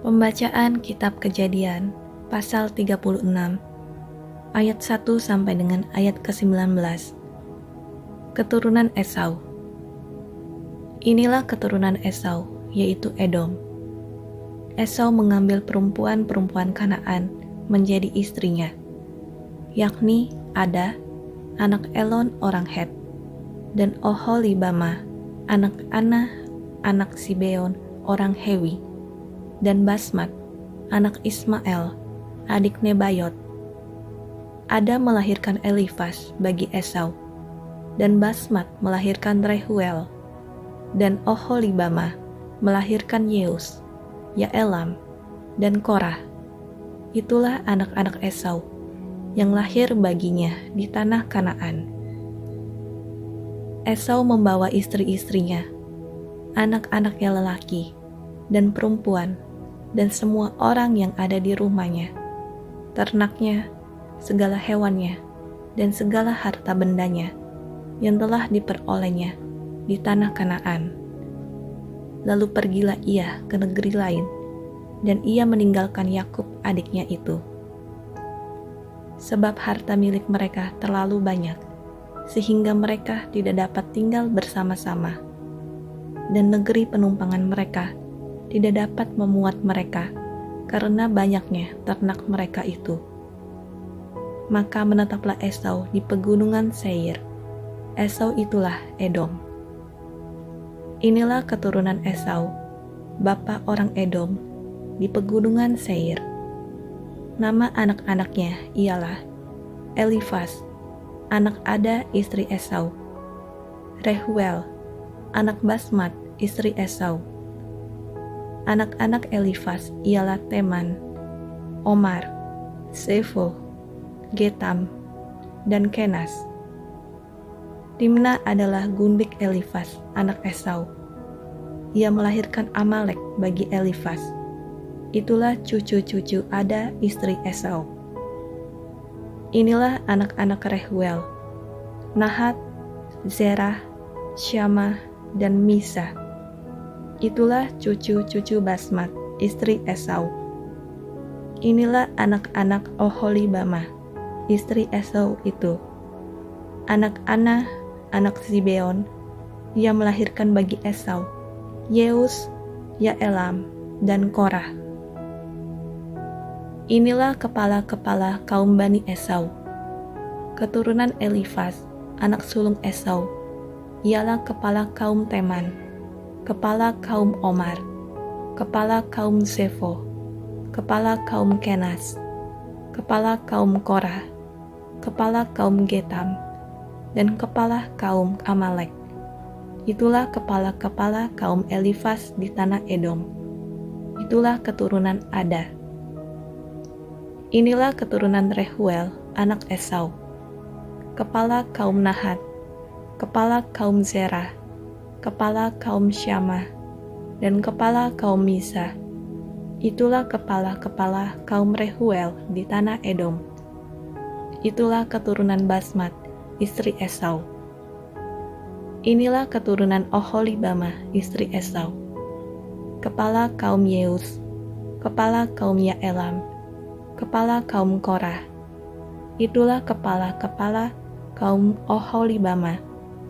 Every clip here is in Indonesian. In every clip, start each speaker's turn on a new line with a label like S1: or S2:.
S1: Pembacaan Kitab Kejadian, pasal 36, ayat 1 sampai dengan ayat ke-19. Keturunan Esau. Inilah keturunan Esau, yaitu Edom. Esau mengambil perempuan-perempuan Kanaan menjadi istrinya, yakni Ada, anak Elon orang Het, dan Oholibama, anak Ana, anak Sibeon orang Hewi, dan Basmat, anak Ismael, adik Nebayot. Ada melahirkan Elifas bagi Esau, dan Basmat melahirkan Rehuel, dan Oholibama melahirkan Yeus, Yaelam, dan Korah. Itulah anak-anak Esau yang lahir baginya di tanah Kanaan. Esau membawa istri-istrinya, anak-anaknya lelaki dan perempuan, dan semua orang yang ada di rumahnya, ternaknya, segala hewannya, dan segala harta bendanya yang telah diperolehnya di tanah Kanaan. Lalu pergilah ia ke negeri lain, dan ia meninggalkan Yakub adiknya itu. Sebab harta milik mereka terlalu banyak, sehingga mereka tidak dapat tinggal bersama-sama, dan negeri penumpangan mereka tidak dapat memuat mereka karena banyaknya ternak mereka itu. Maka menetaplah Esau di pegunungan Seir. Esau itulah Edom. Inilah keturunan Esau, bapa orang Edom, di pegunungan Seir. Nama anak-anaknya ialah Elifas, anak Ada istri Esau, Rehuel, anak Basmat istri Esau. Anak-anak Elifas ialah Teman, Omar, Sefo, Getam, dan Kenas. Timna adalah gundik Elifas, anak Esau. Ia melahirkan Amalek bagi Elifas. Itulah cucu-cucu Ada istri Esau. Inilah anak-anak Rehuel, Nahat, Zerah, Syamah, dan Misa. Itulah cucu-cucu Basmat, istri Esau. Inilah anak-anak Oholibama, istri Esau itu. Anak Ana, anak Sibeon, ia melahirkan bagi Esau, Yeus, Yaelam, dan Korah. Inilah kepala-kepala kaum Bani Esau. Keturunan Elifas, anak sulung Esau, ialah kepala kaum Teman, kepala kaum Omar, kepala kaum Sefo, kepala kaum Kenas, kepala kaum Korah, kepala kaum Getam, dan kepala kaum Amalek. Itulah kepala-kepala kaum Elifas di tanah Edom. Itulah keturunan Ada. Inilah keturunan Rehuel, anak Esau, kepala kaum Nahat, kepala kaum Zerah, kepala kaum Syamah, dan kepala kaum Misa. Itulah kepala-kepala kaum Rehuel di tanah Edom. Itulah keturunan Basmat, istri Esau. Inilah keturunan Oholibama, istri Esau, kepala kaum Yeus, kepala kaum Yaelam, kepala kaum Korah. Itulah kepala-kepala kaum Oholibama,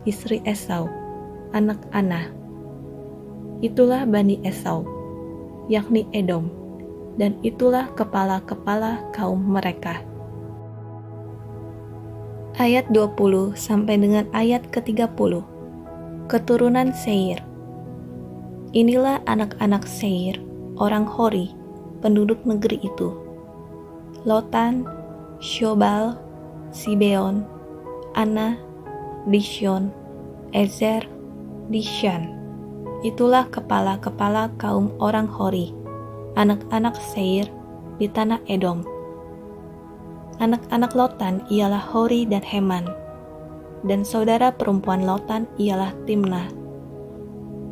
S1: istri Esau, anak Ana. Itulah Bani Esau, yakni Edom, dan itulah kepala-kepala kaum mereka. Ayat 20 sampai dengan ayat ke-30. Keturunan Seir. Inilah anak-anak Seir, orang Hori, penduduk negeri itu: Lotan, Syobal, Sibeon, Ana, Dishon, Ezer, Dishan. Itulah kepala-kepala kaum orang Hori, anak-anak Seir di tanah Edom. Anak-anak Lotan ialah Hori dan Heman, dan saudara perempuan Lotan ialah Timna.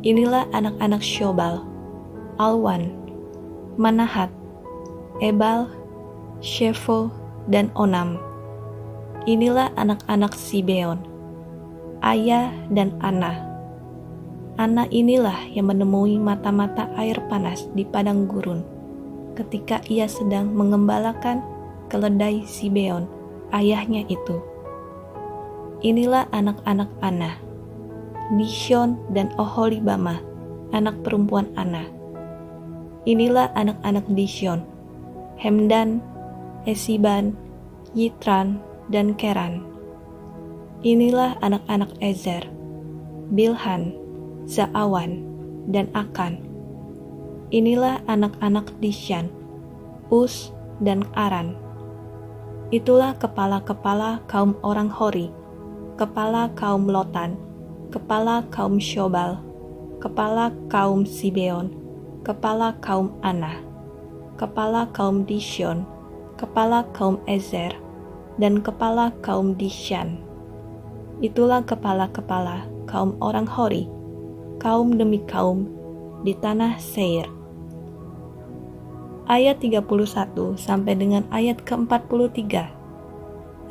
S1: Inilah anak-anak Syobal, Alwan, Manahat, Ebal, Shefo, dan Onam. Inilah anak-anak Sibeon, Aya dan Ana. Ana inilah yang menemui mata-mata air panas di padang gurun, ketika ia sedang mengembalakan keledai Sibeon, ayahnya itu. Inilah anak-anak Ana, Dishon dan Oholibama, anak perempuan Ana. Inilah anak-anak Dishon, Hemdan, Esiban, Yitran, dan Keran. Inilah anak-anak Ezer, Bilhan, Zaawan, dan Akan. Inilah anak-anak Dishan, Us, dan Aran. Itulah kepala-kepala kaum orang Hori, kepala kaum Lotan, kepala kaum Shobal, kepala kaum Sibeon, kepala kaum Ana, kepala kaum Dishon, kepala kaum Ezer, dan kepala kaum Dishan. Itulah kepala-kepala kaum orang Hori, kaum demi kaum, di tanah Seir. Ayat 31 sampai dengan ayat ke-43.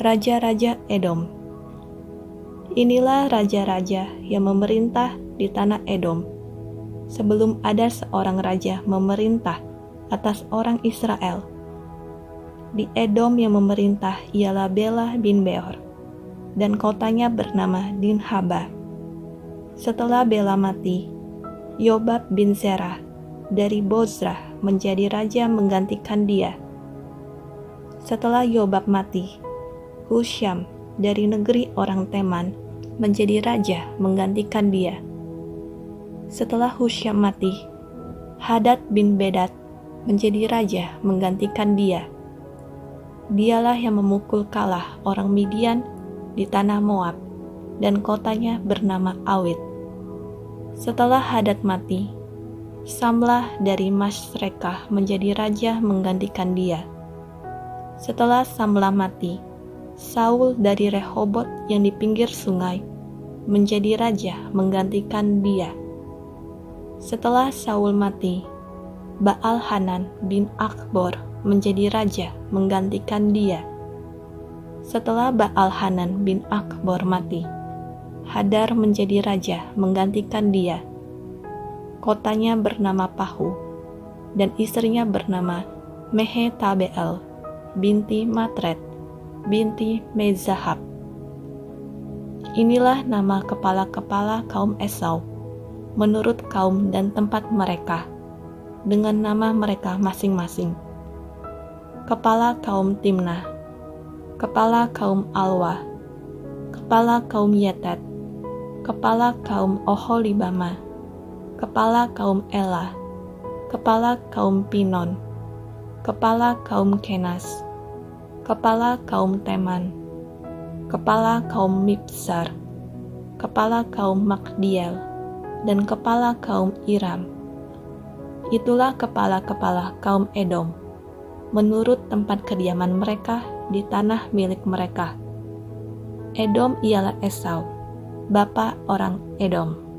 S1: Raja-raja Edom. Inilah raja-raja yang memerintah di tanah Edom, sebelum ada seorang raja memerintah atas orang Israel. Di Edom yang memerintah ialah Bela bin Beor, dan kotanya bernama Dinhaba. Setelah Bela mati, Yobab bin Zerah dari Bozrah menjadi raja menggantikan dia. Setelah Yobab mati, Husyam dari negeri orang Teman menjadi raja menggantikan dia. Setelah Husyam mati, Hadad bin Bedad menjadi raja menggantikan dia. Dialah yang memukul kalah orang Midian di tanah Moab, dan kotanya bernama Awit. Setelah Hadad mati, Samlah dari Masrekah menjadi raja menggantikan dia. Setelah Samlah mati, Saul dari Rehobot yang di pinggir sungai menjadi raja menggantikan dia. Setelah Saul mati, Baal-Hanan bin Akbor menjadi raja menggantikan dia. Setelah Baal-Hanan bin Akbor mati, Hadar menjadi raja menggantikan dia. Kotanya bernama Pahu, dan istrinya bernama Mehetabel binti Matred binti Mezahab. Inilah nama kepala-kepala kaum Esau menurut kaum dan tempat mereka, dengan nama mereka masing-masing. Kepala kaum Timnah, kepala kaum Alwa, kepala kaum Yetet, kepala kaum Oholibama, kepala kaum Ela, kepala kaum Pinon, kepala kaum Kenas, kepala kaum Teman, kepala kaum Mibsar, kepala kaum Magdiel, dan kepala kaum Iram. Itulah kepala-kepala kaum Edom, menurut tempat kediaman mereka di tanah milik mereka. Edom ialah Esau, bapa orang Edom.